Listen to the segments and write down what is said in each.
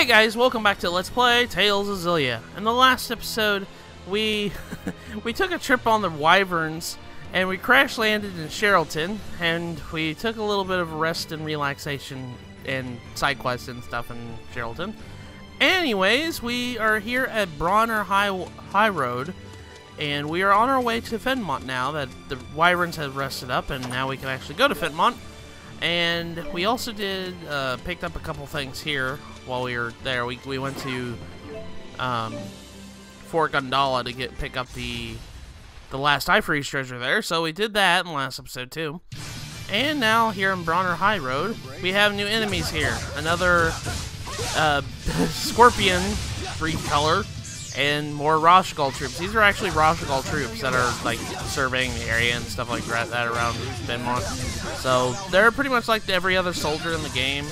Hey guys, welcome back to Let's Play Tales of Xillia. In the last episode, we we took a trip on the Wyverns, and we crash landed in Cherylton, and we took a little bit of rest and relaxation and side quests and stuff in Cherylton. Anyways, we are here at Barnauer Highroad, and we are on our way to Fennmont now that the Wyverns have rested up, and now we can actually go to Fennmont. And we also picked up a couple things here while we were there. We went to Fort Gundala to pick up the last Ifreeze treasure there, so we did that in the last episode too. And now here in Barnauer Highroad, we have new enemies here. Another Scorpion breed color and more Rashgal troops. These are actually Rashgal troops that are like surveying the area and stuff like that around Fennmont. So they're pretty much like every other soldier in the game.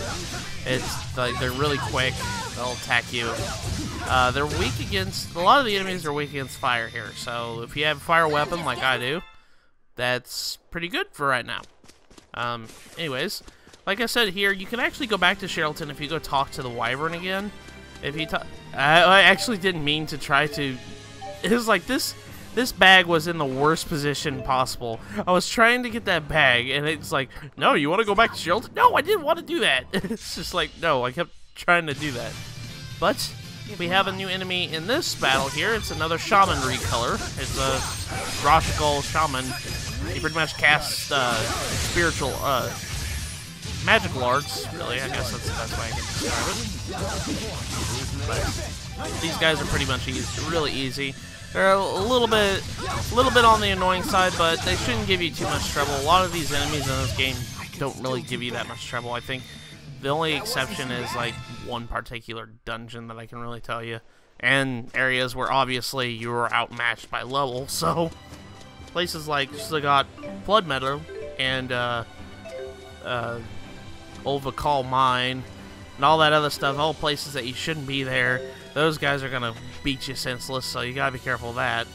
It's like they're really quick. They'll attack you. They're weak against a lot of the enemies are weak against fire here. So if you have a fire weapon like I do, that's pretty good for right now. Anyways, like I said here, you can actually go back to Cherylton if you go talk to the Wyvern again. If you I actually didn't mean to try to. It was like this bag was in the worst position possible. I was trying to get that bag, and it's like, no, you want to go back to Cherylton? No, I didn't want to do that. It's just like, no, I kept trying to do that. But we have a new enemy in this battle here. It's another Shaman recolor. It's a Rashgal Shaman. He pretty much casts spiritual, magical arts, really. I guess that's the best way I can describe it. But these guys are pretty much really easy. They're a little bit on the annoying side, but they shouldn't give you too much trouble. A lot of these enemies in this game don't really give you that much trouble. I think the only exception is like one particular dungeon that I can really tell you, and areas where obviously you are outmatched by level. So places like Sagat Flood Meadow and Olvakal Mine and all that other stuff, all places that you shouldn't be there, those guys are gonna beat you senseless, so you gotta be careful of that.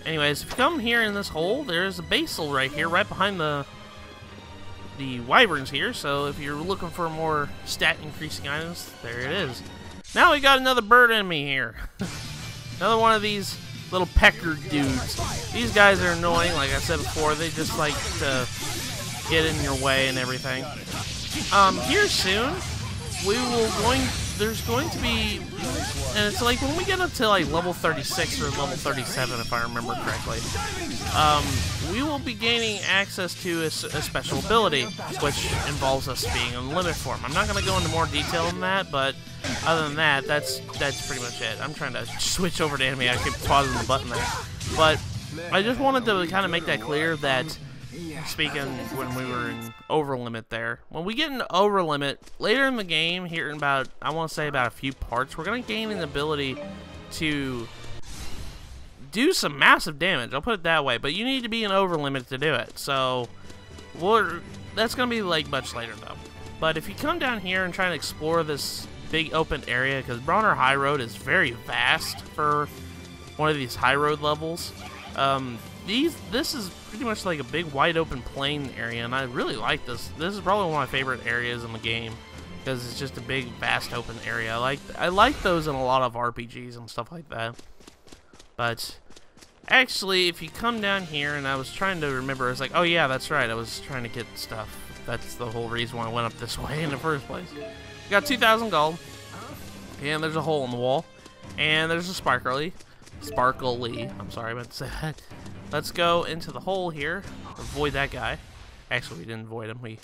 Anyways, if you come here in this hole, there's a basal right here, right behind the Wyverns here, so if you're looking for more stat increasing items, there it is. Now we got another bird enemy here. Another one of these little pecker dudes. These guys are annoying, like I said before, they just like to get in your way and everything. Here soon, there's going to be, and it's like when we get up to like level 36 or level 37, if I remember correctly, we will be gaining access to a special ability, which involves us being in limit form. I'm not going to go into more detail than that, but other than that, that's pretty much it. I'm trying to switch over to enemy. I keep pausing the button there, but I just wanted to kind of make that clear that, speaking when we were in overlimit there, when we get into overlimit later in the game, here in about, I want to say about a few parts, we're going to gain an ability to do some massive damage. I'll put it that way, but you need to be in overlimit to do it. So that's going to be like much later though. But if you come down here and try to explore this big open area, because Barnauer Highroad is very vast for one of these high road levels. This is pretty much like a big wide open plain area, and I really like this. This is probably one of my favorite areas in the game because it's just a big vast open area. I like those in a lot of RPGs and stuff like that. But actually, if you come down here, and I was trying to remember, I was like, oh yeah, that's right, I was trying to get stuff. That's the whole reason why I went up this way in the first place. You got 2,000 gold, and there's a hole in the wall, and there's a sparkly. I'm sorry, I meant to say that. Let's go into the hole here. Avoid that guy. Actually, we didn't avoid him. We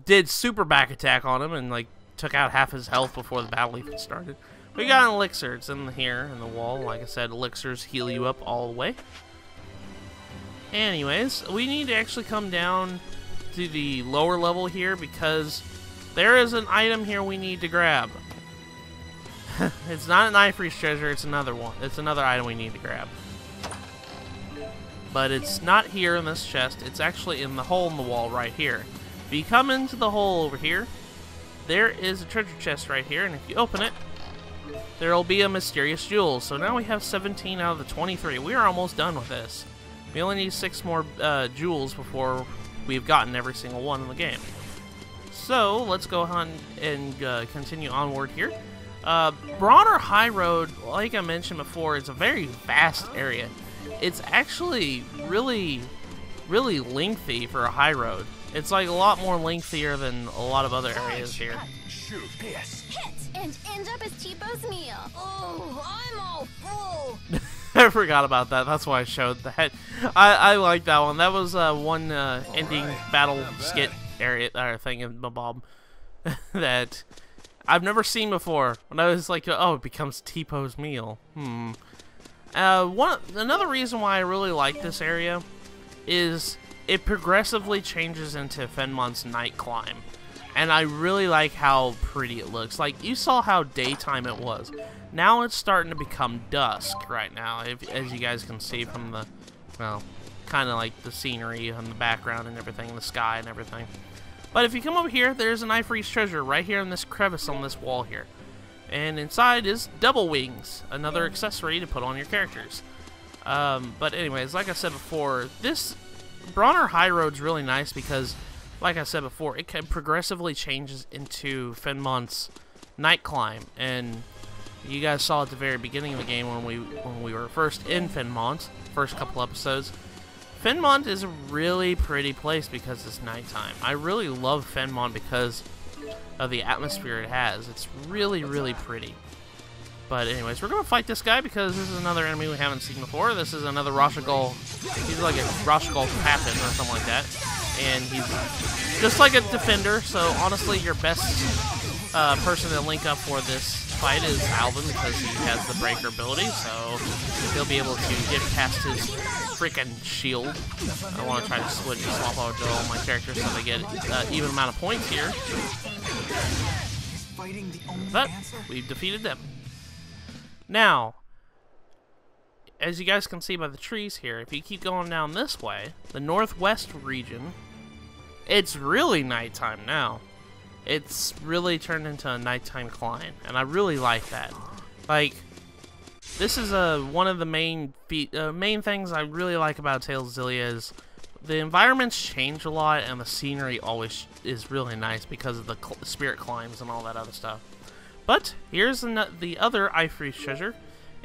did super back attack on him and like took out half his health before the battle even started. We got an elixir. It's in here in the wall. Like I said, elixirs heal you up all the way. Anyways, we need to actually come down to the lower level here because there is an item here we need to grab. It's not an Ifreeze treasure. It's another one. It's another item we need to grab. But it's not here in this chest. It's actually in the hole in the wall right here. If you come into the hole over here, there is a treasure chest right here, and if you open it, there will be a mysterious jewel. So now we have 17 out of the 23. We are almost done with this. We only need 6 more jewels before we've gotten every single one in the game. So let's go on and continue onward here. Barnauer Highroad, like I mentioned before, is a very vast area. It's actually really lengthy for a high road. It's like a lot more lengthier than a lot of other areas here. Hit and end up as T-Po's meal. Oh, I'm all full. I forgot about that. That's why I showed that. I like that one. That was one ending battle skit area thing in Bob that I've never seen before. When I was like, oh, it becomes T-Po's meal. Another reason why I really like this area is it progressively changes into Fennmont's night climb. And I really like how pretty it looks. Like, you saw how daytime it was. Now it's starting to become dusk right now, as you guys can see from the, well, kind of like the scenery and the background and everything, the sky and everything. But if you come over here, there's an Ifreeze treasure right here in this crevice on this wall here. And inside is double wings, another accessory to put on your characters. But anyways, like I said before, this Barnauer Highroad's really nice because, like I said before, it progressively changes into Fennmont's night climb. And you guys saw at the very beginning of the game when we were first in Fennmont, first couple episodes. Fennmont is a really pretty place because it's nighttime. I really love Fennmont because of the atmosphere it has. It's really pretty. But anyways, we're gonna fight this guy because this is another enemy we haven't seen before. This is another Roshagal. He's like a Roshagal captain or something like that, and he's just like a defender. So honestly, your best person to link up for this fight is Alvin because he has the breaker ability, so he'll be able to get past his freaking shield. I want to try to swap out all my characters so they get even amount of points here. But we've defeated them. Now, as you guys can see by the trees here, if you keep going down this way, the northwest region, it's really nighttime now. It's really turned into a nighttime climb, and I really like that. Like, this is one of the main things I really like about Tales of Xillia is the environments change a lot, and the scenery always is really nice because of the spirit climbs and all that other stuff. But here's the other Ifreeze treasure.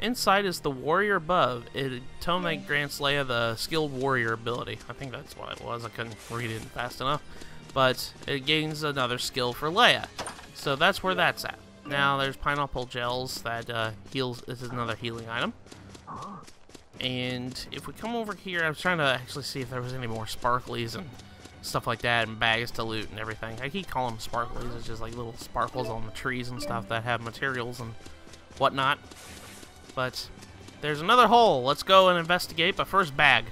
Inside is the warrior above. A tome that grants Leia the skilled warrior ability. I think that's what it was. I couldn't read it fast enough. But it gains another skill for Leia. So that's where that's at. Now there's pineapple gels that heals. This is another healing item. And if we come over here, I was trying to actually see if there was any more sparklies and stuff like that, and bags to loot and everything. I keep calling them sparklies. It's just like little sparkles on the trees and stuff that have materials and whatnot. But there's another hole. Let's go and investigate. But first, bag.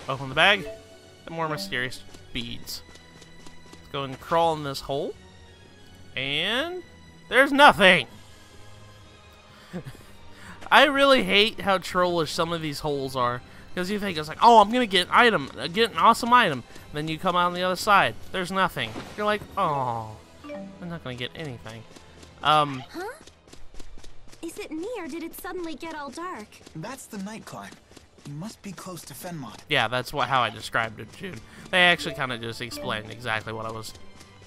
Open the bag. The more mysterious beads. Let's go and crawl in this hole. And there's nothing. I really hate how trollish some of these holes are. Because you think it's like, oh, I'm going to get an item, get an awesome item. Then you come out on the other side. There's nothing. You're like, oh, I'm not going to get anything. Huh? Is it me, or did it suddenly get all dark? That's the night climb. You must be close to Fennmont. Yeah, that's how I described it, June. They actually kind of just explained exactly what I was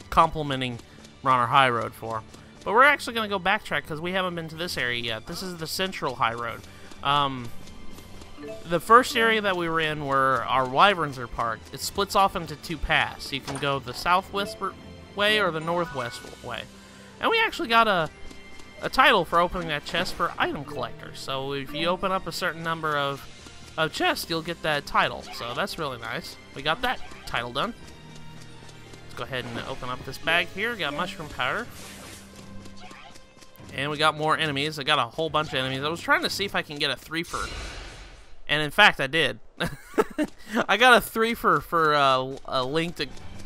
complimenting Barnauer Highroad for. But we're actually going to go backtrack because we haven't been to this area yet. This is the central Highroad. The first area that we were in where our wyverns are parked, it splits off into two paths. You can go the southwest way or the northwest way. And we actually got a title for opening that chest for item collectors. So if you open up a certain number of chests, you'll get that title. So that's really nice. We got that title done. Let's go ahead and open up this bag here. We got mushroom powder. And we got more enemies. I got a whole bunch of enemies. I was trying to see if I can get a 3-fer. And in fact, I did. I got a 3-fer for a linked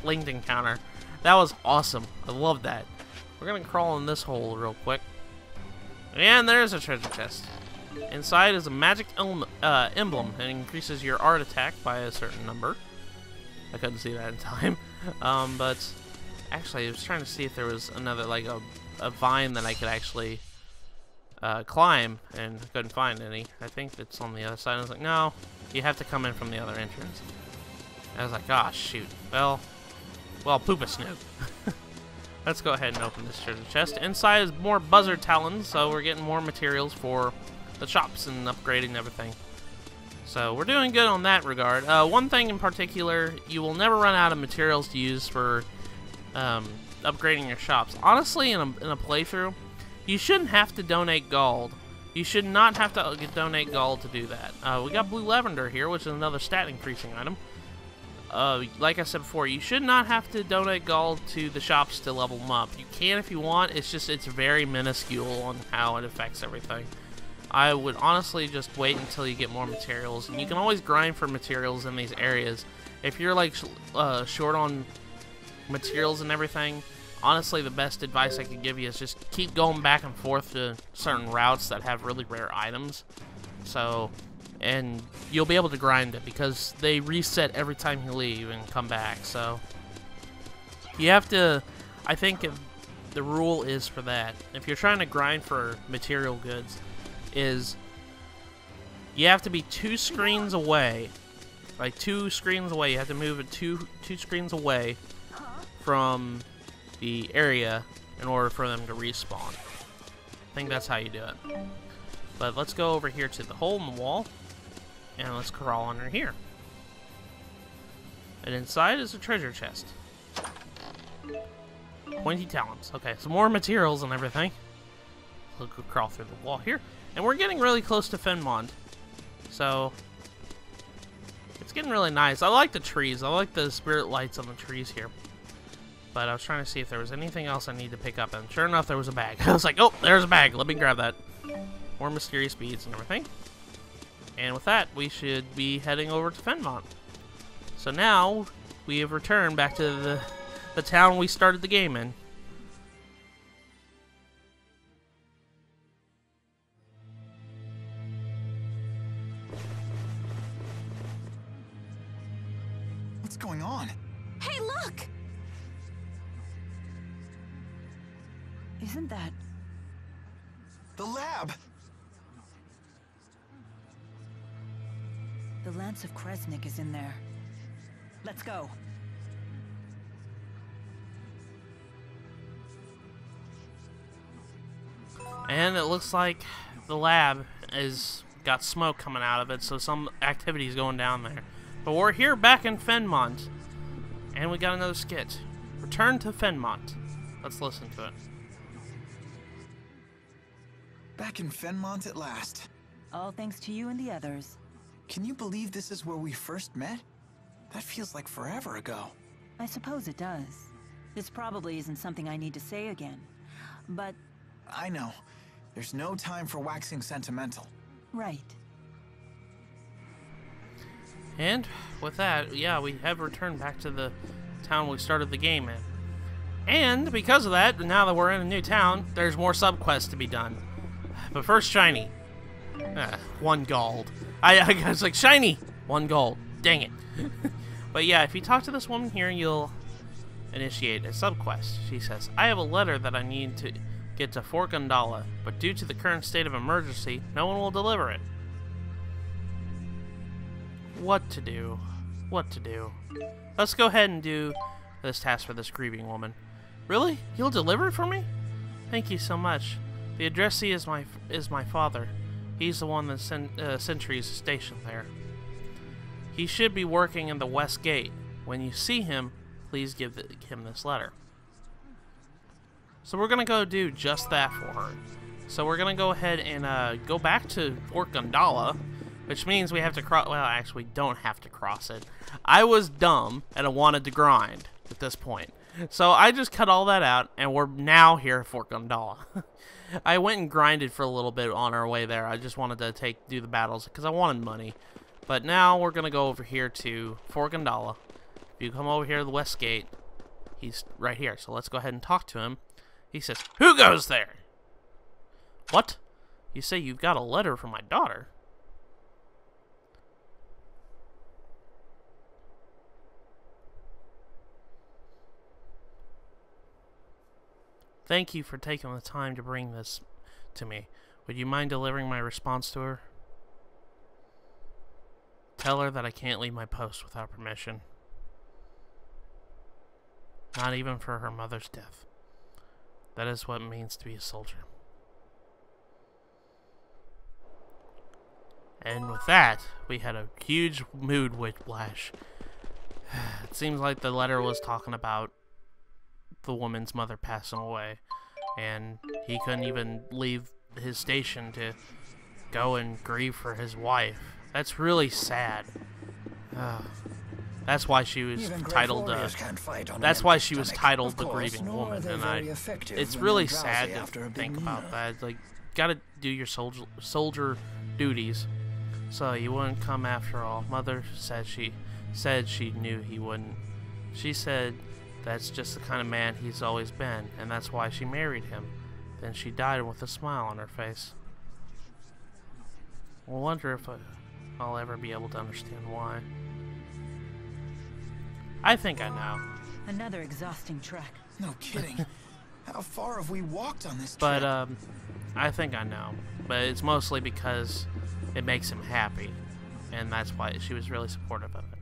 encounter. That was awesome. I love that. We're going to crawl in this hole real quick. And there's a treasure chest. Inside is a magic emblem. It increases your art attack by a certain number. I couldn't see that in time. But actually, I was trying to see if there was another, like a vine that I could actually climb, and I couldn't find any. I think it's on the other side. I was like, no, you have to come in from the other entrance. I was like, gosh, shoot. Well, poop a snoot. Let's go ahead and open this treasure chest. Inside is more buzzard talons, so we're getting more materials for the shops and upgrading everything. So we're doing good on that regard. One thing in particular, you will never run out of materials to use for upgrading your shops. Honestly, in a playthrough, you shouldn't have to donate gold. You should not have to donate gold to do that. We got blue lavender here, which is another stat increasing item. Like I said before, you should not have to donate gold to the shops to level them up. You can if you want, it's just, it's very minuscule on how it affects everything. I would honestly just wait until you get more materials, and you can always grind for materials in these areas. If you're like short on materials and everything, honestly the best advice I could give you is just keep going back and forth to certain routes that have really rare items. So, and you'll be able to grind it because they reset every time you leave and come back. So you have to, I think the rule is for that, if you're trying to grind for material goods, is you have to be 2 screens away. Like 2 screens away, you have to move it two screens from the area in order for them to respawn. I think that's how you do it. But let's go over here to the hole in the wall, and let's crawl under here. And inside is a treasure chest. Pointy talons. Okay, some more materials and everything. We'll go crawl through the wall here. And we're getting really close to Fennmont. So it's getting really nice. I like the trees. I like the spirit lights on the trees here. But I was trying to see if there was anything else I need to pick up, and sure enough, there was a bag. I was like, oh, there's a bag. Let me grab that. More mysterious beads and everything. And with that, we should be heading over to Fennmont. So now, we have returned back to the town we started the game in. What's going on? Hey, look! Isn't that... The lab! The Lance of Kresnik is in there. Let's go. And it looks like the lab is got smoke coming out of it, so some activity is going down there. But we're here back in Fennmont, and we got another skit. Return to Fennmont. Let's listen to it. Back in Fennmont at last. All thanks to you and the others. Can you believe this is where we first met? That feels like forever ago. I suppose it does. This probably isn't something I need to say again. But... I know. There's no time for waxing sentimental. right. And with that, yeah, we have returned back to the town we started the game in. And because of that, now that we're in a new town, there's more subquests to be done. But first, shiny. 1 gold. I was like, shiny! 1 gold. Dang it. But yeah, if you talk to this woman here, you'll initiate a subquest. She says, I have a letter that I need to get to Fort Gundala, but due to the current state of emergency, no one will deliver it. What to do? What to do? Let's go ahead and do this task for this grieving woman. Really? You'll deliver it for me? Thank you so much. The addressee is my father. He's the one that Sentry is stationed there. He should be working in the West Gate. When you see him, please give him this letter. So we're gonna go do just that for her. So we're gonna go ahead and go back to Fort Gundala, which means we have to cross. Well, actually, we don't have to cross it. I was dumb and I wanted to grind at this point, so I just cut all that out, and we're now here at Fort Gundala. I went and grinded for a little bit on our way there. I just wanted to do the battles because I wanted money. But now we're gonna go over here to Fort Gundala. If you come over here to the West Gate, he's right here. So let's go ahead and talk to him. He says, "Who goes there?" What? You say you've got a letter from my daughter? Thank you for taking the time to bring this to me. Would you mind delivering my response to her? Tell her that I can't leave my post without permission. Not even for her mother's death. That is what it means to be a soldier. And with that, we had a huge mood whiplash. It seems like the letter was talking about the woman's mother passing away, and he couldn't even leave his station to go and grieve for his wife. That's really sad. That's why she was titled. That's why she was titled the grieving woman, and it's really sad to think about that. Like, gotta do your soldier duties, so you wouldn't come after all. Mother said she knew he wouldn't. She said that's just the kind of man he's always been, and that's why she married him. Then she died with a smile on her face. I wonder if I'll ever be able to understand why. I think I know. Another exhausting trek. No kidding. How far have we walked on this trip? But, I think I know. But it's mostly because it makes him happy. And that's why she was really supportive of it.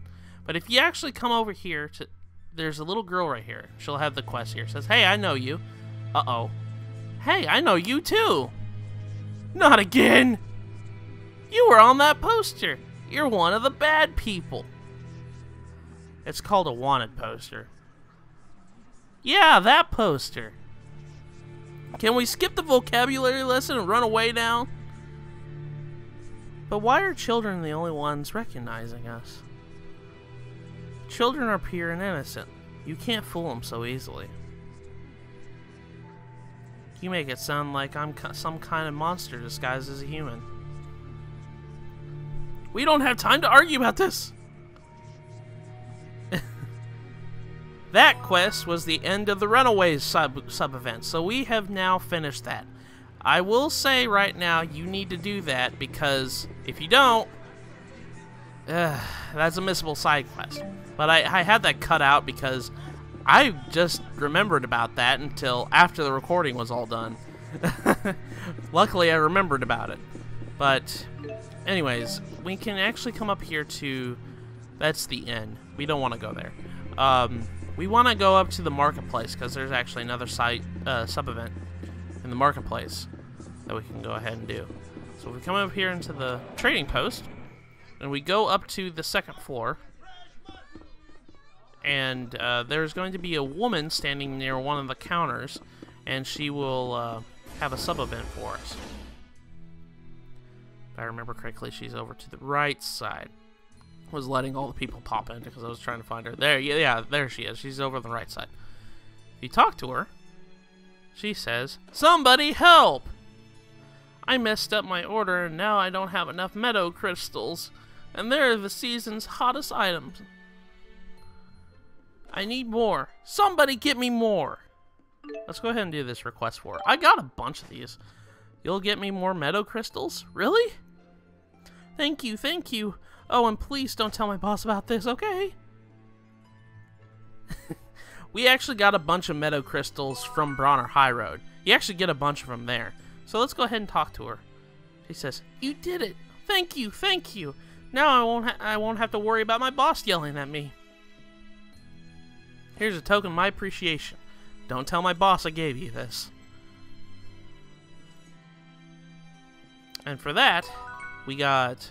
But if you actually come over here to... There's a little girl right here. She'll have the quest here. It says, hey, I know you. Uh-oh. Hey, I know you too. Not again. You were on that poster. You're one of the bad people. It's called a wanted poster. Yeah, that poster. Can we skip the vocabulary lesson and run away now? But why are children the only ones recognizing us? Children are pure and innocent. You can't fool them so easily. You make it sound like I'm some kind of monster disguised as a human. We don't have time to argue about this! That quest was the end of the Runaways sub-event, so we have now finished that. I will say right now, you need to do that, because if you don't, that's a missable side quest. But I had that cut out because I just remembered about that until after the recording was all done. Luckily, I remembered about it. But anyways, we can actually come up here to... That's the inn. We don't want to go there. We want to go up to the marketplace because there's actually another sub-event in the marketplace that we can go ahead and do. So we come up here into the trading post, and we go up to the second floor, and there's going to be a woman standing near one of the counters, and she will have a sub-event for us. If I remember correctly, she's over to the right side. Was letting all the people pop in because I was trying to find her. There, yeah, there she is. She's over on the right side. If you talk to her, she says, "Somebody help! I messed up my order and now I don't have enough meadow crystals, and they're the season's hottest items. I need more. Somebody get me more." Let's go ahead and do this request for her. I got a bunch of these. You'll get me more meadow crystals? Really? Thank you, thank you. Oh, and please don't tell my boss about this, okay? We actually got a bunch of meadow crystals from Barnauer Highroad. You actually get a bunch of them there. So let's go ahead and talk to her. She says, "You did it. Thank you, thank you. Now I won't have to worry about my boss yelling at me. Here's a token of my appreciation. Don't tell my boss I gave you this." And for that, we got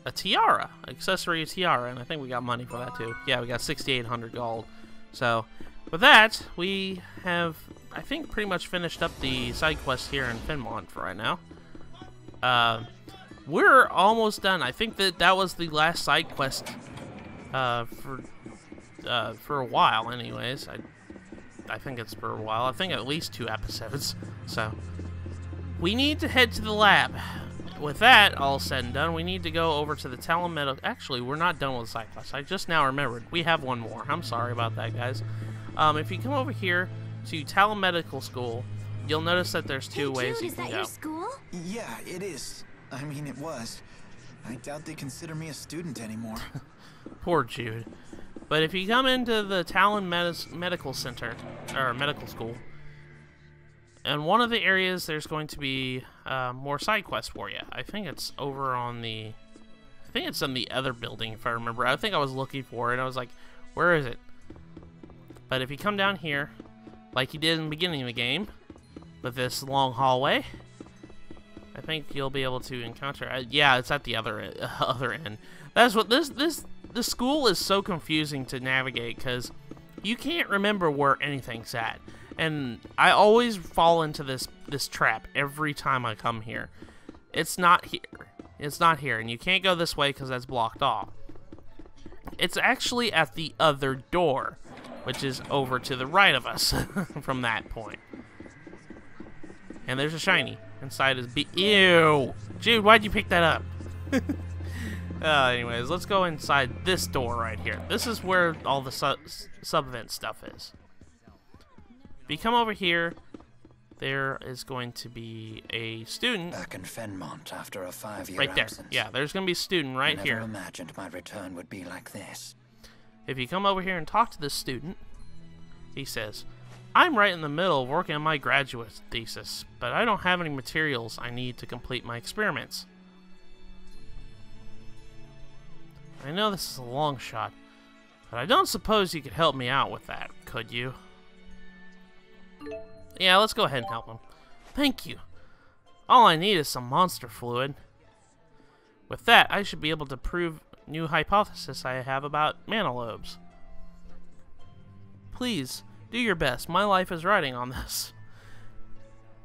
a tiara, accessory tiara, and I think we got money for that too. Yeah, we got 6,800 gold. So, with that, we have, I think, pretty much finished up the side quest here in Fennmont for right now. We're almost done. I think that was the last side quest for a while, anyways. I think it's for a while. I think at least 2 episodes. So, we need to head to the lab. With that all said and done, we need to go over to the Talon Medical... Actually, we're not done with the side quest. I just now remembered. We have one more. I'm sorry about that, guys. If you come over here to Talon Medical School, you'll notice that there's 2 ways you can go. Your school? Yeah, it is. I mean, it was. I doubt they consider me a student anymore. Poor Jude. But if you come into the Talon Medical Center, or Medical School, in one of the areas, there's going to be more side quests for you. I think it's over on the... I think it's in the other building, if I remember. I think I was looking for it, and I was like, where is it? But if you come down here, like you did in the beginning of the game, with this long hallway. I think you'll be able to encounter. Yeah, it's at the other end. That's what this school is so confusing to navigate because you can't remember where anything's at, and I always fall into this trap every time I come here. It's not here. It's not here, and you can't go this way because that's blocked off. It's actually at the other door, which is over to the right of us from that point. And there's a shiny. Inside is Ew! Jude, why'd you pick that up? Anyways, let's go inside this door right here. This is where all the sub-event stuff is. If you come over here, there is going to be a student. Back in Fennmont after a 5-year right there. absence. Yeah, there's going to be a student right here. I never imagined my return would be like this. If you come over here and talk to this student, he says, I'm right in the middle of working on my graduate thesis, but I don't have any materials I need to complete my experiments. I know this is a long shot, but I don't suppose you could help me out with that, could you? Yeah, let's go ahead and help him. Thank you. All I need is some monster fluid. With that, I should be able to prove new hypothesis I have about manalobes. Please, do your best. My life is riding on this.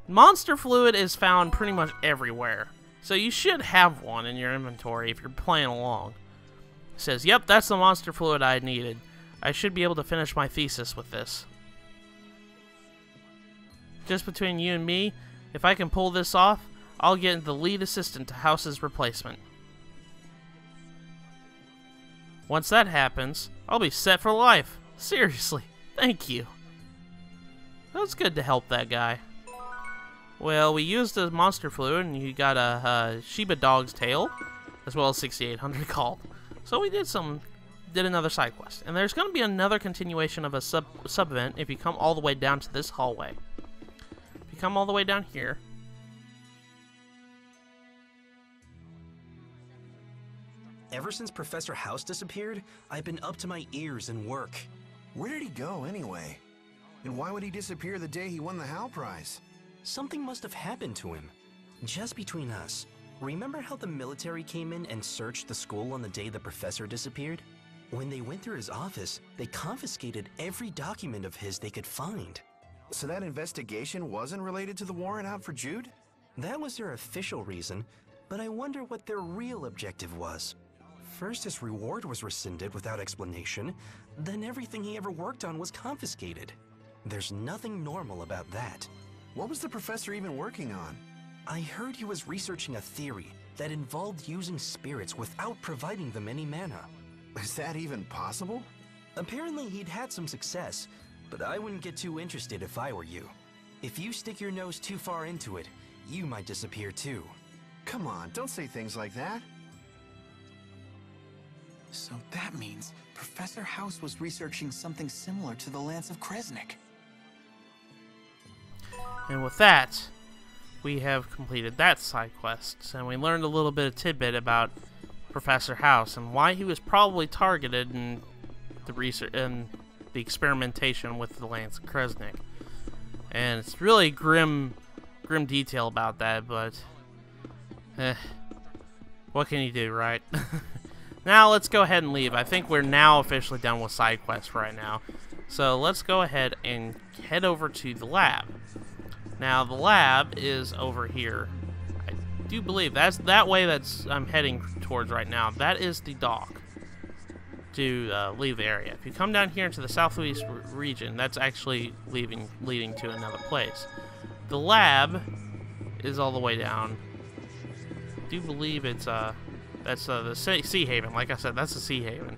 Monster fluid is found pretty much everywhere, so you should have one in your inventory if you're playing along. It says, yep, that's the monster fluid I needed. I should be able to finish my thesis with this. Just between you and me, if I can pull this off, I'll get the lead assistant to House's replacement. Once that happens, I'll be set for life. Seriously, thank you. It was good to help that guy. Well, we used the monster fluid, and you got a Shiba dog's tail, as well as 6800 gold. So we did another side quest, and there's going to be another continuation of a sub event if you come all the way down to this hallway. If you come all the way down here. Ever since Professor House disappeared, I've been up to my ears in work. Where did he go anyway? And why would he disappear the day he won the Hal Prize? Something must have happened to him. Just between us, remember how the military came in and searched the school on the day the professor disappeared? When they went through his office, they confiscated every document of his they could find. So that investigation wasn't related to the warrant out for Jude? That was their official reason, but I wonder what their real objective was. First, his reward was rescinded without explanation, then everything he ever worked on was confiscated. There's nothing normal about that. What was the professor even working on? I heard he was researching a theory that involved using spirits without providing them any mana. Is that even possible? Apparently he'd had some success, but I wouldn't get too interested if I were you. If you stick your nose too far into it, you might disappear too. Come on, don't say things like that. So that means Professor House was researching something similar to the Lance of Kresnik. And with that, we have completed that side quest, and we learned a little bit of tidbit about Professor House and why he was probably targeted in the research and the experimentation with the Lance of Kresnik. And it's really grim detail about that, but what can you do, right? Now let's go ahead and leave. I think we're now officially done with side quests right now. So let's go ahead and head over to the lab. Now the lab is over here. I do believe that's that way I'm heading towards right now. That is the dock to leave the area. If you come down here into the southwest region, that's actually leading to another place. The lab is all the way down. I do believe it's that's the Sea Haven. Like I said, that's the Sea Haven.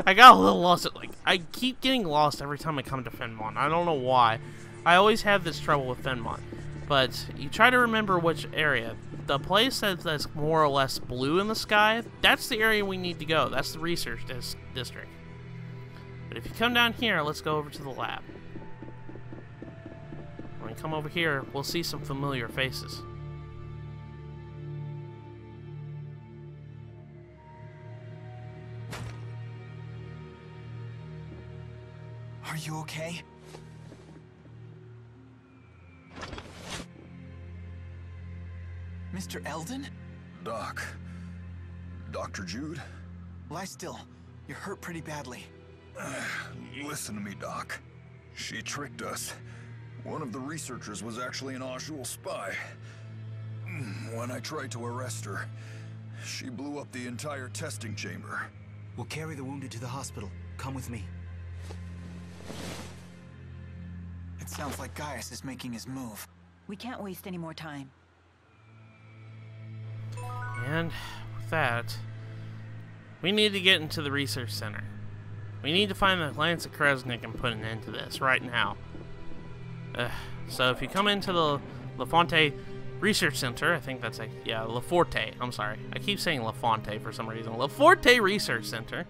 I got a little lost. I keep getting lost every time I come to Fennmont. I don't know why. I always have this trouble with Fennmont. But you try to remember which area. The place that's more or less blue in the sky, that's the area we need to go. That's the research district. But if you come down here, let's go over to the lab. When we come over here, we'll see some familiar faces. Are you okay? Mr. Eldon? Doc. Dr. Jude? Lie still. You're hurt pretty badly. Listen to me, Doc. She tricked us. One of the researchers was actually an Ajul spy. When I tried to arrest her, she blew up the entire testing chamber. We'll carry the wounded to the hospital. Come with me. It sounds like Gaius is making his move. We can't waste any more time. And with that, we need to get into the research center. We need to find the Lance of Kresnik and put an end to this right now. So if you come into the LaFonte Research Center, I think that's LaForte, I'm sorry. I keep saying LaFonte for some reason. LaForte Research Center.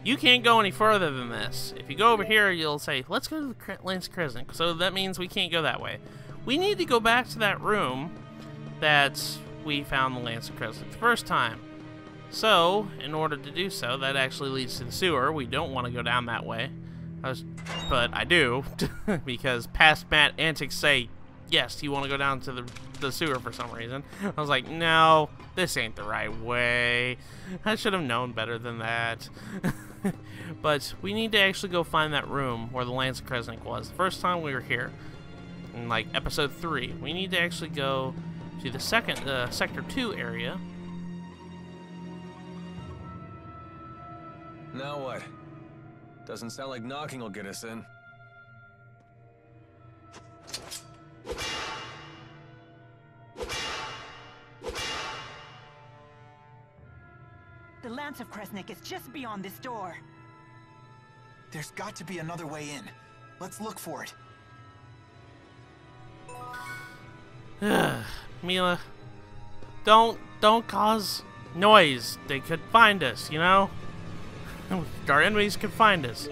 You can't go any further than this. If you go over here, you'll say, let's go to the Lance of Kresnik. So that means we can't go that way. We need to go back to that room that we found the Lance of Kresnik the first time. So, in order to do so, that actually leads to the sewer. We don't want to go down that way. But I do, because past Matt antics say, yes, you want to go down to the sewer for some reason. I was like, no, this ain't the right way. I should have known better than that. But we need to actually go find that room where the Lance of Kresnik was. The first time we were here, in like episode 3, we need to actually go to the Sector 2 area. Now what? Doesn't sound like knocking will get us in. The Lance of Kresnik is just beyond this door. There's got to be another way in. Let's look for it. Mila, don't cause noise. They could find us, you know? Our enemies could find us.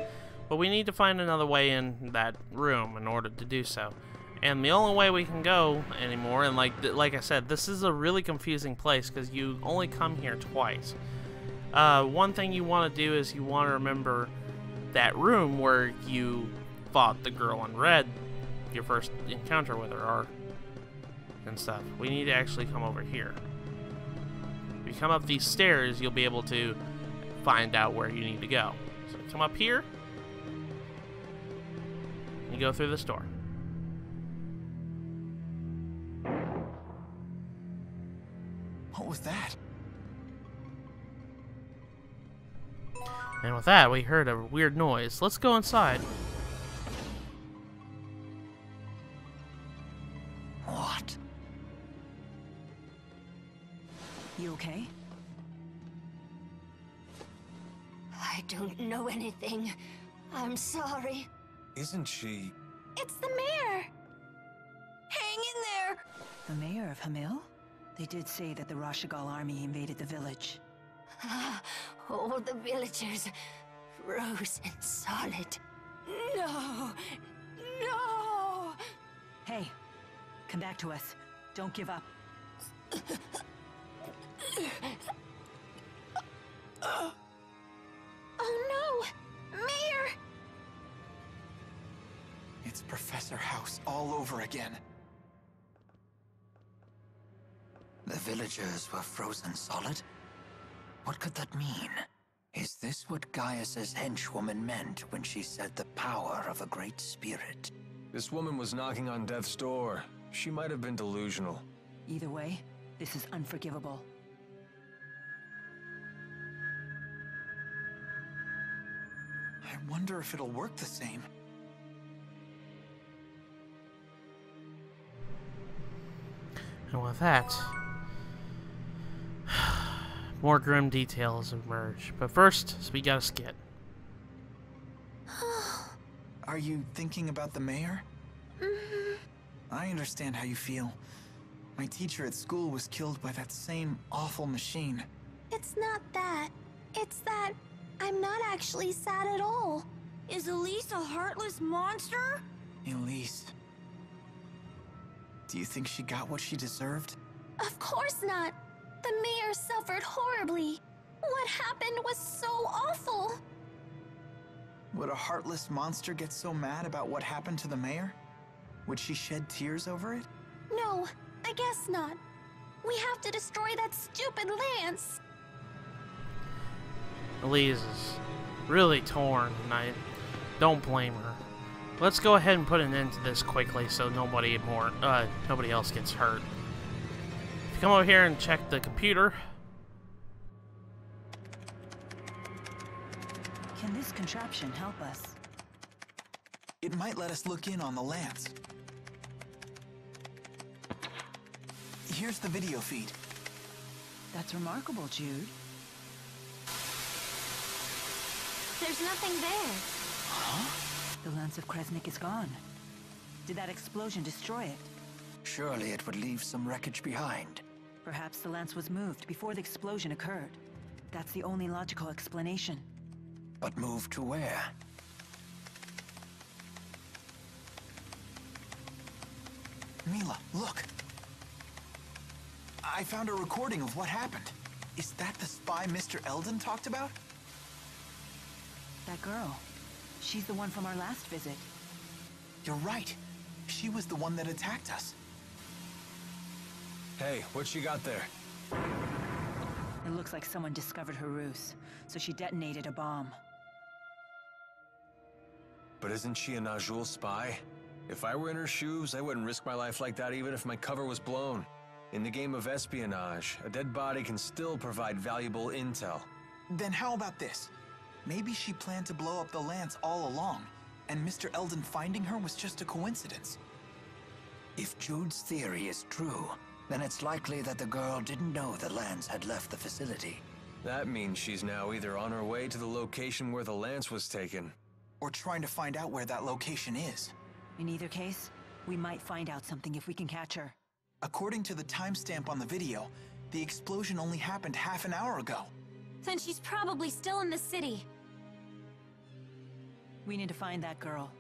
But we need to find another way in that room in order to do so. And the only way we can go anymore, and like I said, this is a really confusing place because you only come here twice. One thing you want to do is you want to remember that room where you fought the girl in red, your first encounter with her, and stuff. We need to actually come over here. If you come up these stairs, you'll be able to find out where you need to go. So come up here, and you go through this door. What was that? And with that, we heard a weird noise. Let's go inside. What? You okay? I don't know anything. I'm sorry. Isn't she... It's the mayor! Hang in there! The mayor of Hamil? They did say that the Rashigal army invaded the village. All the villagers frozen solid. No! No! Hey, come back to us. Don't give up. Oh no! Mayor! It's Professor House all over again. The villagers were frozen solid? What could that mean? Is this what Gaius's henchwoman meant when she said the power of a great spirit? This woman was knocking on death's door. She might have been delusional. Either way, this is unforgivable. I wonder if it'll work the same. And with that, more grim details emerge. But first, we got a skit. Are you thinking about the mayor? I understand how you feel. My teacher at school was killed by that same awful machine. It's not that. It's that I'm not actually sad at all. Is Elise a heartless monster? Elise. Do you think she got what she deserved? Of course not. The mayor suffered horribly. What happened was so awful. Would a heartless monster get so mad about what happened to the mayor? Would she shed tears over it? No, I guess not. We have to destroy that stupid lance. Elise is really torn, and I don't blame her. Let's go ahead and put an end to this quickly so nobody else gets hurt. If you come over here and check the computer. Can this contraption help us? It might let us look in on the lance. Here's the video feed. That's remarkable, Jude. There's nothing there. Huh? The Lance of Kresnik is gone. Did that explosion destroy it? Surely it would leave some wreckage behind. Perhaps the lance was moved before the explosion occurred. That's the only logical explanation. But moved to where? Mila, look. I found a recording of what happened. Is that the spy Mr. Eldon talked about? That girl. She's the one from our last visit. You're right. She was the one that attacked us. Hey, what she got there? It looks like someone discovered her ruse, so she detonated a bomb. But isn't she a Najul spy? If I were in her shoes, I wouldn't risk my life like that even if my cover was blown. In the game of espionage, a dead body can still provide valuable intel. Then how about this? Maybe she planned to blow up the lance all along, and Mr. Eldon finding her was just a coincidence. If Jude's theory is true, then it's likely that the girl didn't know the lance had left the facility. That means she's now either on her way to the location where the lance was taken, or trying to find out where that location is. In either case, we might find out something if we can catch her. According to the timestamp on the video, the explosion only happened half an hour ago. Then she's probably still in the city. We need to find that girl.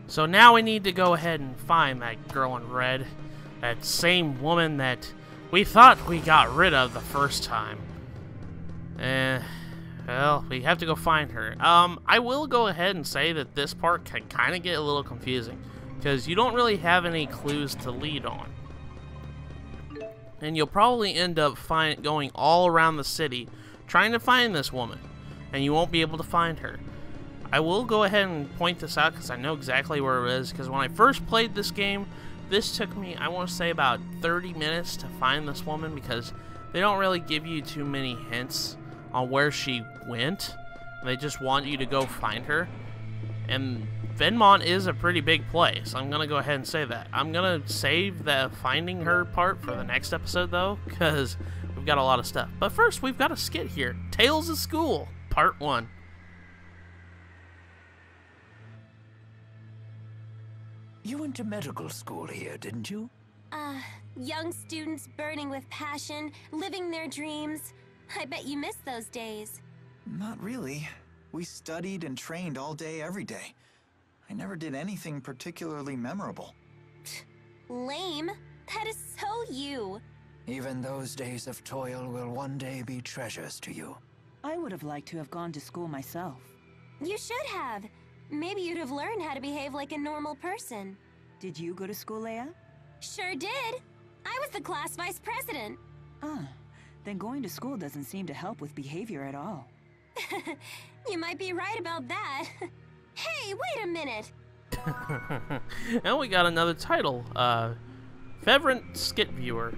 So now we need to go ahead and find that girl in red. That same woman that we thought we got rid of the first time. Well, we have to go find her. I will go ahead and say that this part can kind of get a little confusing, because you don't really have any clues to lead on. And you'll probably end up going all around the city trying to find this woman, and you won't be able to find her. I will go ahead and point this out because I know exactly where it is, because when I first played this game, this took me, I want to say, about 30 minutes to find this woman, because they don't really give you too many hints on where she went. They just want you to go find her. And Fennmont is a pretty big place. I'm going to go ahead and say that. I'm going to save the finding her part for the next episode, though, because we've got a lot of stuff. But first, we've got a skit here. Tales of School, Part 1. You went to medical school here, didn't you? Young students burning with passion, living their dreams. I bet you miss those days. Not really. We studied and trained all day, every day. I never did anything particularly memorable. Lame. That is so you. Even those days of toil will one day be treasures to you. I would have liked to have gone to school myself. You should have. Maybe you'd have learned how to behave like a normal person. Did you go to school, Leia? Sure did. I was the class vice president. Ah, then going to school doesn't seem to help with behavior at all. You might be right about that. Hey, wait a minute. And we got another title, Favorite Skit Viewer.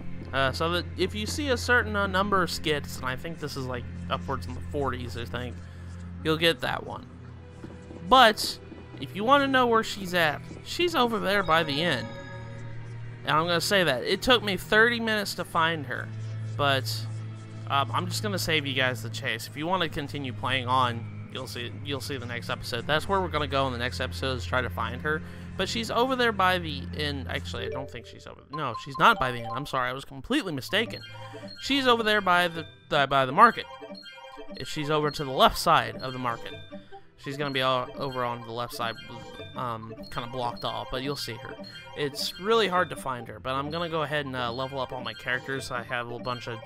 So that if you see a certain number of skits, and I think this is like upwards in the 40s, I think, you'll get that one. But if you want to know where she's at, she's over there by the end. And I'm going to say that. It took me 30 minutes to find her, but I'm just going to save you guys the chase. If you want to continue playing on, you'll see the next episode. That's where we're going to go in the next episode, is try to find her. But she's over there by the end. Actually, I don't think she's over there. No, she's not by the end. I'm sorry, I was completely mistaken. She's over there by the market. She's over to the left side of the market. She's going to be over on the left side, kind of blocked off, but you'll see her. It's really hard to find her, but I'm going to go ahead and level up all my characters. I have a bunch of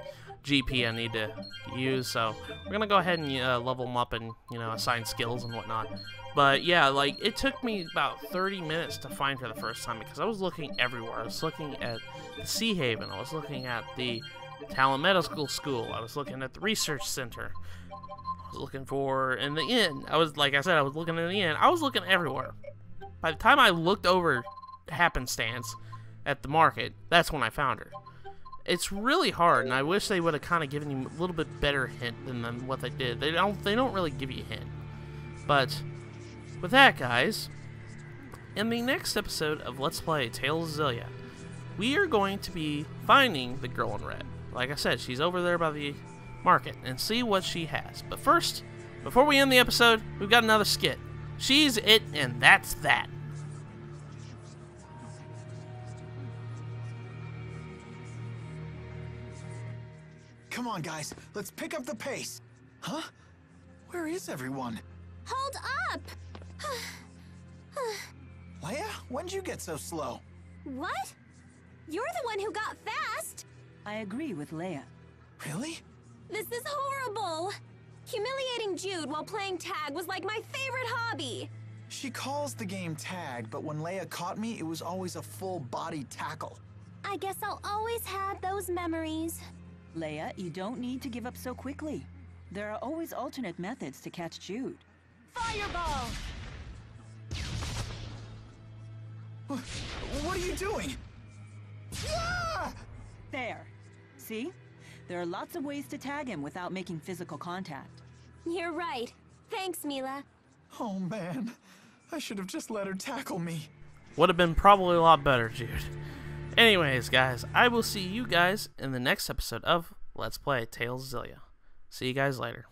GP I need to use, so we're going to go ahead and level them up and, assign skills and whatnot. But yeah, like, it took me about 30 minutes to find her the first time because I was looking everywhere. I was looking at the Sea Haven, I was looking at the Talent Medical School, I was looking at the Research Center, I was looking for in the inn. I was, like I said, I was looking in the inn. I was looking everywhere. By the time I looked over happenstance at the market, that's when I found her. It's really hard, and I wish they would have kind of given you a little bit better hint than what they did. They don't really give you a hint. But with that, guys, in the next episode of Let's Play Tales of Xillia, we are going to be finding the girl in red. Like I said, she's over there by the market, and see what she has. But first, before we end the episode, we've got another skit. She's it, and that's that. Come on, guys. Let's pick up the pace. Huh? Where is everyone? Hold up! Leia, when'd you get so slow? What? You're the one who got fast! I agree with Leia. Really? This is horrible! Humiliating Jude while playing tag was like my favorite hobby! She calls the game tag, but when Leia caught me, it was always a full-body tackle. I guess I'll always have those memories. Leia, you don't need to give up so quickly. There are always alternate methods to catch Jude. Fireball! What are you doing? Ah! There. See? There are lots of ways to tag him without making physical contact. You're right. Thanks, Mila. Oh, man. I should have just let her tackle me. Would have been probably a lot better, Jude. Anyways, guys, I will see you guys in the next episode of Let's Play Tales of Xillia. See you guys later.